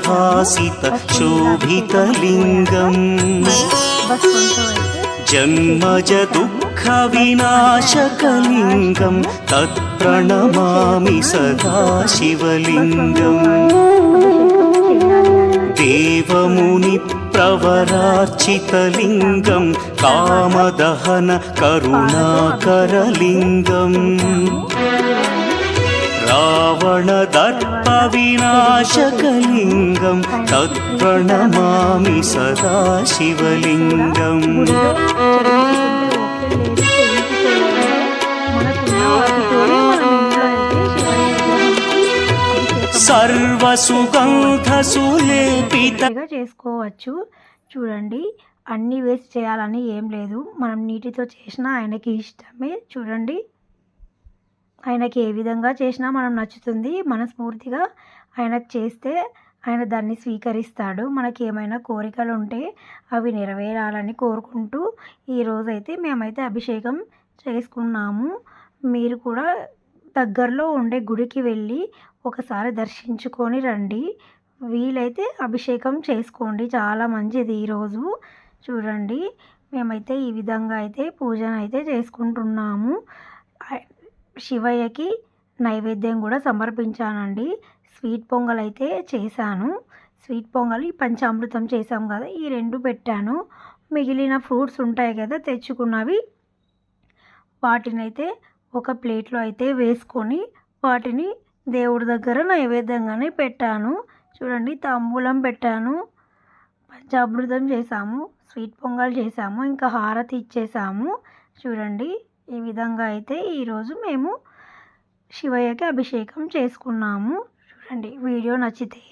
भासित शोभितलिङ्गम् जन्मज दुःखविनाशकलिङ्गं तत्प्रणमामि सदा शिवलिङ्गम् देवमुनिप्रवरार्चितलिङ्गं कामदहन करुणाकरलिङ्गम् रावणदर्पविनाशकलिङ्गं तत्प्रणमामि सदा शिवलिङ्गम् సర్వసుగంధసులేపితంగా చేసుకోవచ్చు. చూడండి, అన్నీ వేసి చేయాలని ఏం లేదు. మనం నీటితో చేసినా ఆయనకి ఇష్టమే. చూడండి, ఆయనకి ఏ విధంగా చేసినా మనం నచ్చుతుంది. మనస్ఫూర్తిగా ఆయనకు చేస్తే ఆయన దాన్ని స్వీకరిస్తాడు. మనకి ఏమైనా కోరికలు ఉంటే అవి నెరవేరాలని కోరుకుంటూ ఈరోజైతే మేమైతే అభిషేకం చేసుకున్నాము. మీరు కూడా దగ్గరలో ఉండే గుడికి వెళ్ళి ఒకసారి దర్శించుకొని రండి. వీలైతే అభిషేకం చేసుకోండి, చాలా మంచిది. ఈరోజు చూడండి, మేమైతే ఈ విధంగా అయితే పూజను అయితే చేసుకుంటున్నాము. శివయ్యకి నైవేద్యం కూడా సమర్పించానండి. స్వీట్ పొంగల్ అయితే చేశాను. స్వీట్ పొంగల్ పంచామృతం చేసాం కదా, ఈ రెండు పెట్టాను. మిగిలిన ఫ్రూట్స్ ఉంటాయి కదా తెచ్చుకున్నవి, వాటినైతే ఒక ప్లేట్లో అయితే వేసుకొని వాటిని దేవుడి దగ్గర నైవేద్యంగానే పెట్టాను. చూడండి, తాంబూలం పెట్టాను, పంచామృతం చేసాము, స్వీట్ పొంగల్ చేసాము, ఇంకా హారతి ఇచ్చేసాము. చూడండి, ఈ విధంగా అయితే ఈరోజు మేము శివయ్యకి అభిషేకం చేసుకున్నాము. చూడండి, వీడియో నచ్చితే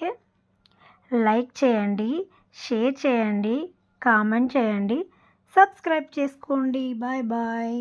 లైక్ చేయండి, షేర్ చేయండి, కామెంట్ చేయండి, సబ్స్క్రైబ్ చేసుకోండి. Bye bye.